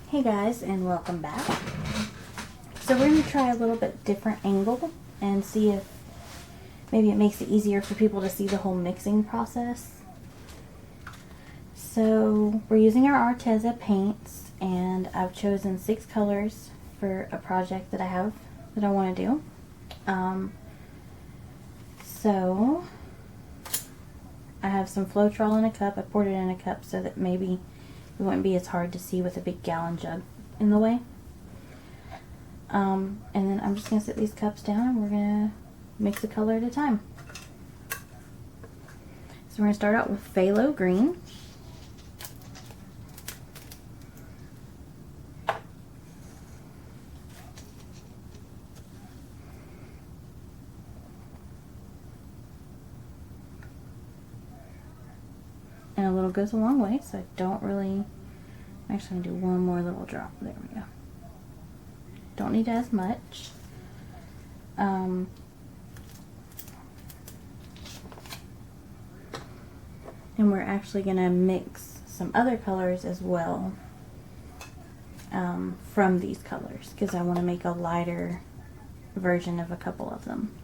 Hey guys, and welcome back. So we're going to try a little bit different angle and see if maybe it makes it easier for people to see the whole mixing process. So we're using our Arteza paints, and I've chosen 6 colors for a project that I have that I want to do. So I have some Floetrol in a cup. I poured it in a cup so that maybe it wouldn't be as hard to see with a big gallon jug in the way. And then I'm just going to set these cups down and we're going to mix a color at a time. So we're going to start out with phthalo green. And a little goes a long way, so I don't really... I'm actually going to do one more little drop. There we go. Don't need as much. And we're actually going to mix some other colors as well from these colors, because I want to make a lighter version of a couple of them.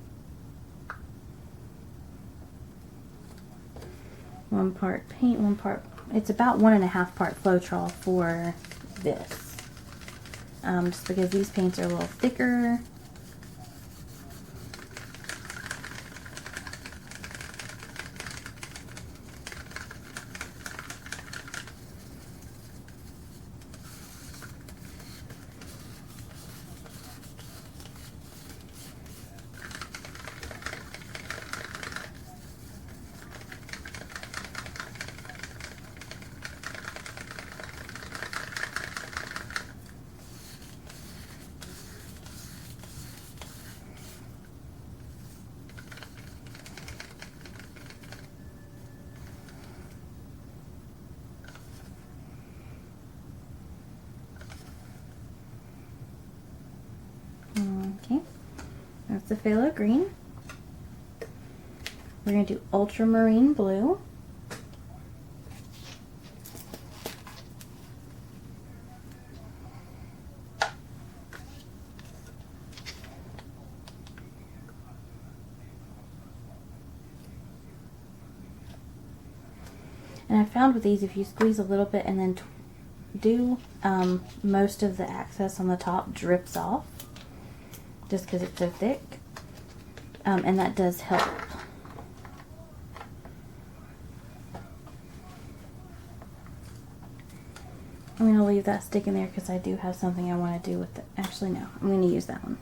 1 part paint, 1 part... It's about 1.5 part Floetrol for this. Just because these paints are a little thicker. Okay, that's the phthalo green. We're going to do ultramarine blue. And I found with these, if you squeeze a little bit and then do most of the excess on the top drips off, just because it's so thick, and that does help. I'm going to leave that stick in there because I do have something I want to do with it. Actually, no, I'm going to use that one.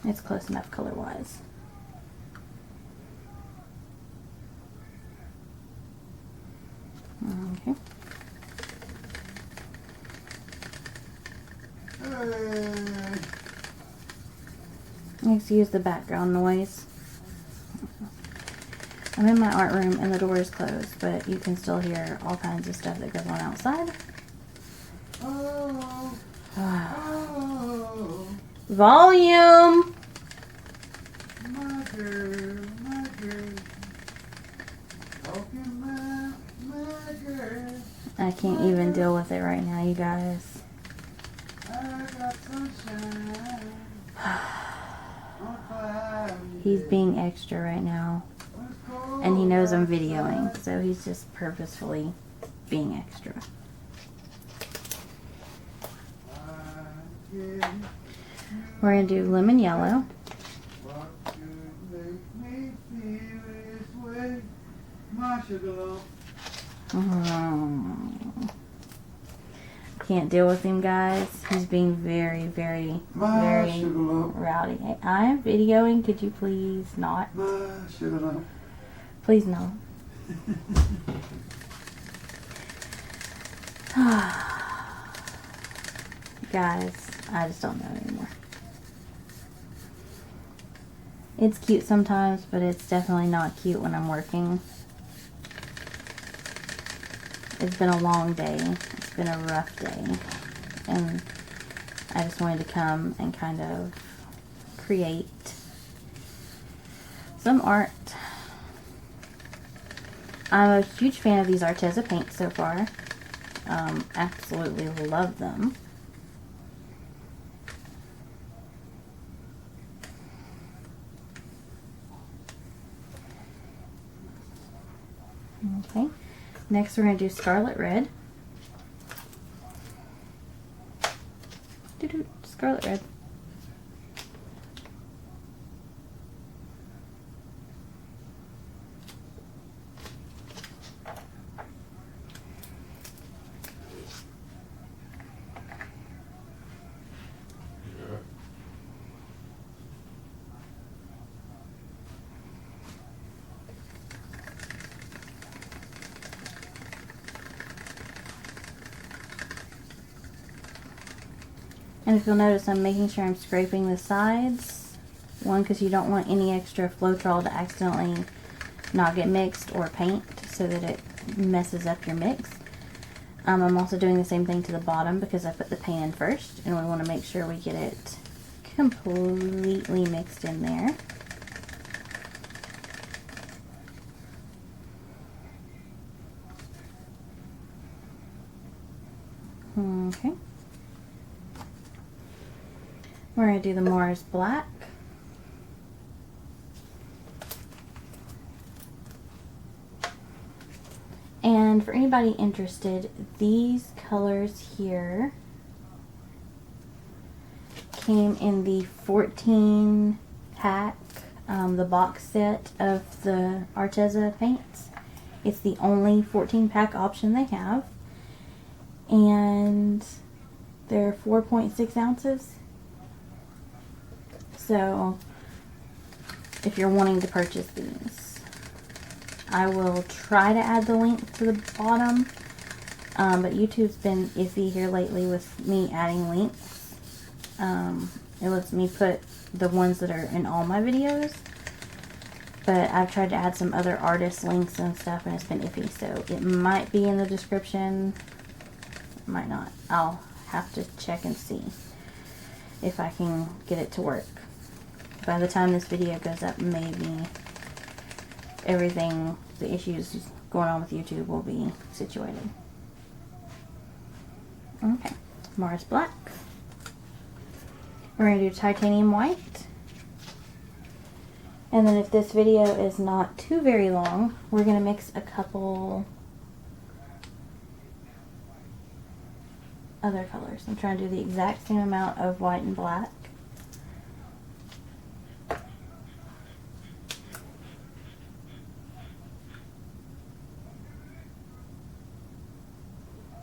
It's close enough color-wise. Okay. Excuse the background noise. I'm in my art room and the door is closed, but you can still hear all kinds of stuff that goes on outside. Volume! I can't even deal with it right now, you guys. He's being extra right now. And he knows I'm videoing, so he's just purposefully being extra. We're going to do lemon yellow. Can't deal with him, guys. He's being very, very, very rowdy. Hey, I'm videoing. Could you please not? Please no. Guys, I just don't know anymore. It's cute sometimes, but it's definitely not cute when I'm working. It's been a long day. It's been a rough day. And I just wanted to come and kind of create some art I'm a huge fan of these Arteza paints so far. Absolutely love them. Okay, next we're going to do Scarlet Red. Scarlet Red. And if you'll notice, I'm making sure I'm scraping the sides. One, because you don't want any extra Floetrol to accidentally not get mixed or paint so that it messes up your mix. I'm also doing the same thing to the bottom because I put the paint in first, and we want to make sure we get it completely mixed in there. Okay. We're going to do the Mars Black. And for anybody interested, these colors here came in the 14 pack, the box set of the Arteza paints. It's the only 14 pack option they have. And they're 4.6 ounces. So if you're wanting to purchase these, I will try to add the link to the bottom, but YouTube's been iffy here lately with me adding links. It lets me put the ones that are in all my videos, but I've tried to add some other artist links and stuff, and it's been iffy, so it might be in the description, might not. I'll have to check and see if I can get it to work. By the time this video goes up, maybe everything, the issues going on with YouTube will be situated. Okay, Mars Black. We're going to do Titanium White. And then if this video is not too very long, we're going to mix a couple other colors. I'm trying to do the exact same amount of white and black.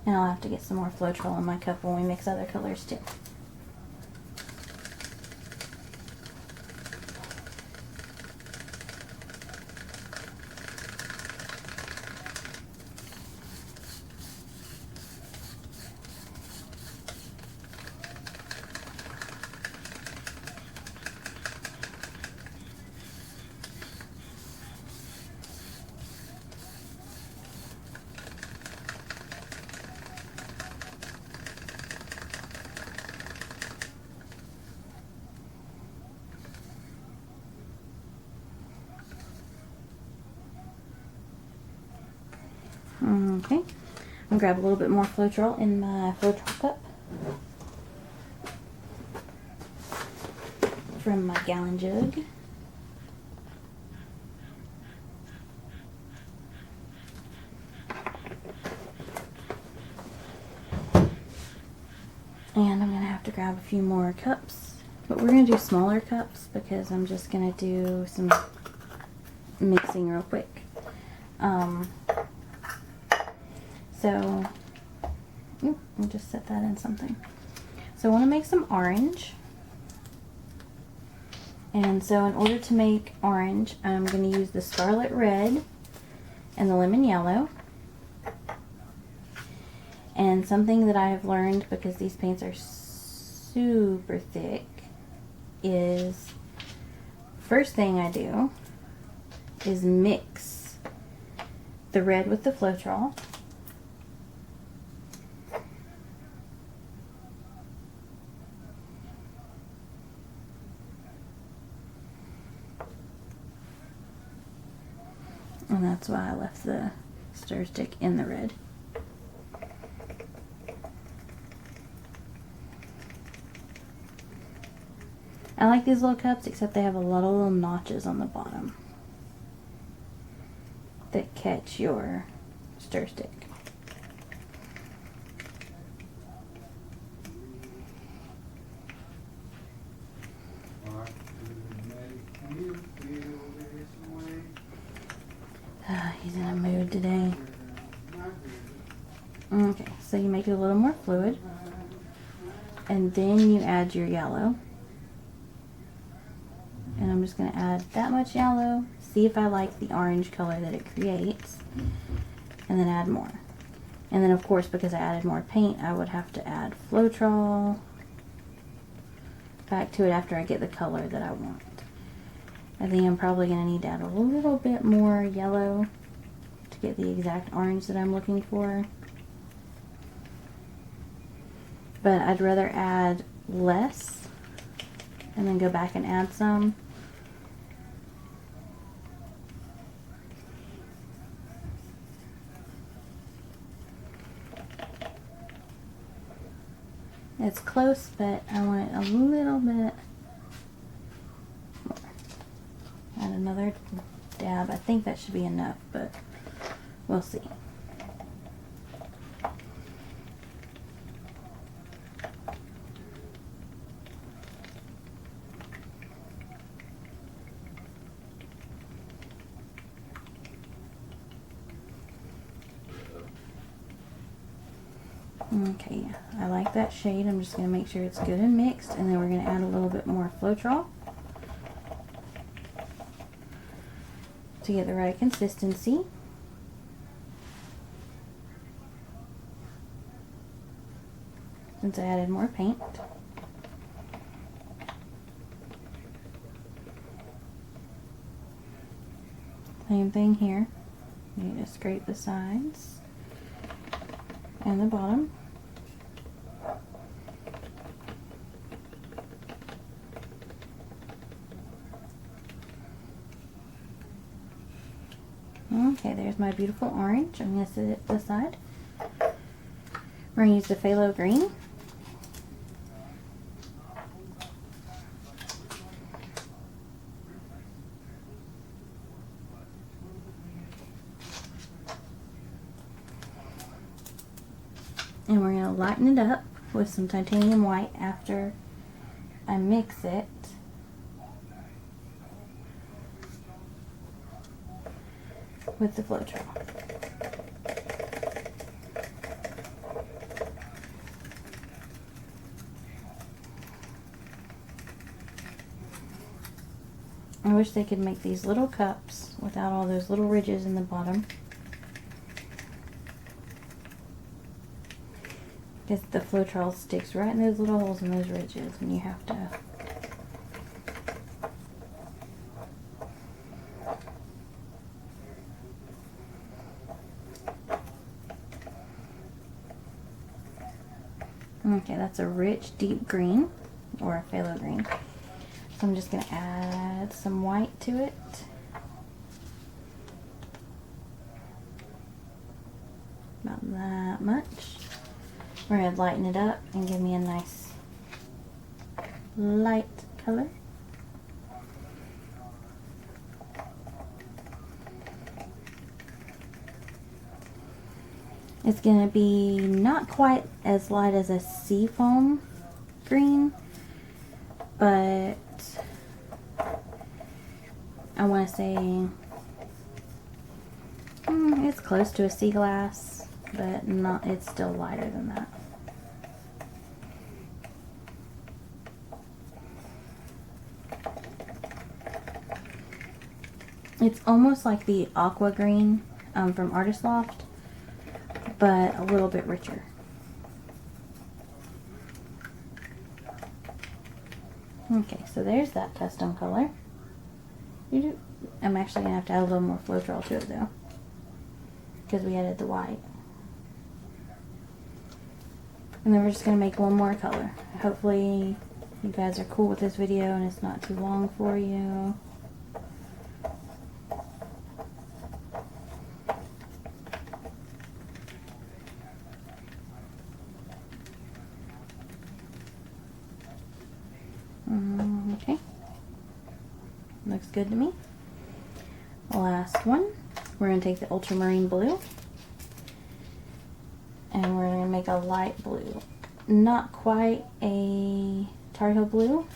And I'll have to get some more Floetrol in my cup when we mix other colors too. Okay, I'm gonna grab a little bit more Floetrol in my Floetrol cup from my gallon jug. And I'm gonna have to grab a few more cups, but we're gonna do smaller cups because I'm just gonna do some mixing real quick. So, I'll just set that in something. So I want to make some orange. And so in order to make orange, I'm going to use the Scarlet Red and the Lemon Yellow. And something that I have learned, because these paints are super thick, is first thing I do is mix the red with the Floetrol. And that's why I left the stir stick in the red. I like these little cups, except they have a lot of little notches on the bottom that catch your stir stick. He's in a mood today. Okay, so you make it a little more fluid, and then you add your yellow. And I'm just going to add that much yellow, see if I like the orange color that it creates, and then add more. And then of course, because I added more paint, I would have to add Floetrol back to it after I get the color that I want. I think I'm probably going to need to add a little bit more yellow to get the exact orange that I'm looking for. But I'd rather add less and then go back and add some. It's close, but I want it a little bit more. Add another dab. I think that should be enough, but we'll see. Okay, I like that shade. I'm just going to make sure it's good and mixed, and then we're going to add a little bit more Floetrol to get the right consistency. Since I added more paint. Same thing here. You need to scrape the sides and the bottom. Okay, there's my beautiful orange. I'm going to set it aside. We're going to use the phthalo green. And we're going to lighten it up with some titanium white after I mix it. With the Floetrol. I wish they could make these little cups without all those little ridges in the bottom. Because the Floetrol sticks right in those little holes in those ridges, and you have to okay, that's a rich, deep green, or a phthalo green. So I'm just going to add some white to it. About that much. We're going to lighten it up and give me a nice light color. It's going to be not quite as light as a seafoam green, but I want to say it's close to a sea glass, but not. It's still lighter than that. It's almost like the aqua green from Artist Loft, but a little bit richer. Okay, so there's that custom color. I'm actually going to have to add a little more Floetrol to it though, because we added the white. And then we're just going to make one more color. Hopefully you guys are cool with this video and it's not too long for you. looks good to me. Last one, we're going to take the ultramarine blue and we're going to make a light blue. Not quite a Tar Heel blue,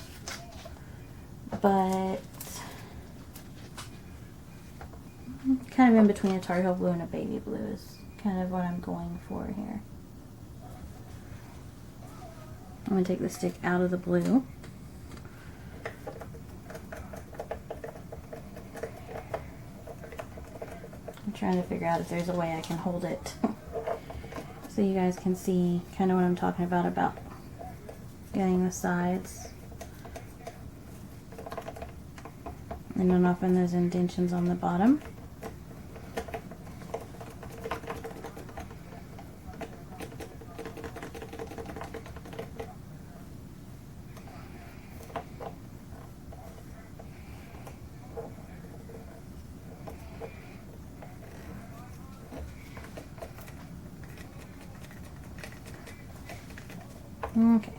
but kind of in between a Tar Heel blue and a baby blue is kind of what I'm going for here. I'm going to take the stick out of the blue. I'm trying to figure out if there's a way I can hold it so you guys can see kind of what I'm talking about getting the sides and then off in those indentions on the bottom. Okay,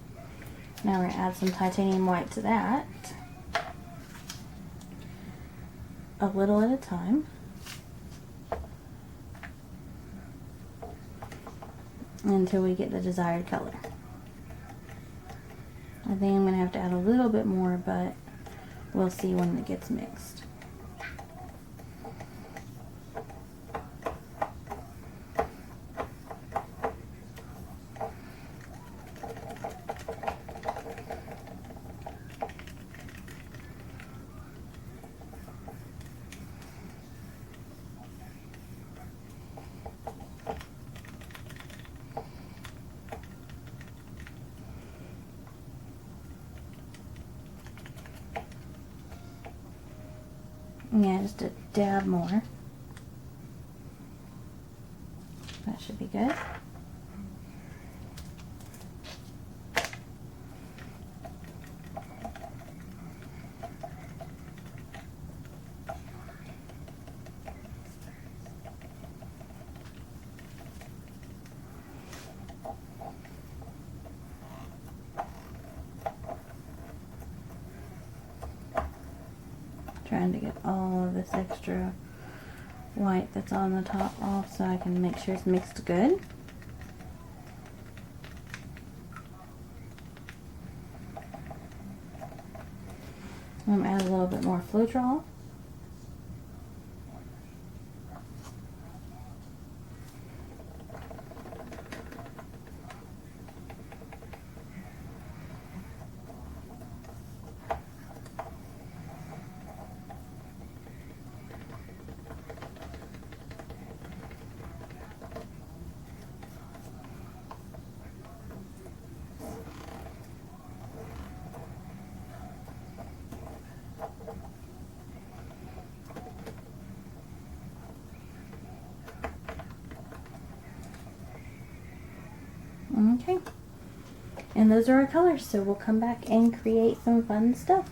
now we're going to add some titanium white to that, a little at a time, until we get the desired color. I think I'm going to have to add a little bit more, but we'll see when it gets mixed. Yeah, just a dab more. That should be good. Trying to get all of this extra white that's on the top off so I can make sure it's mixed good. I'm going to add a little bit more Floetrol. Okay, and those are our colors, so we'll come back and create some fun stuff.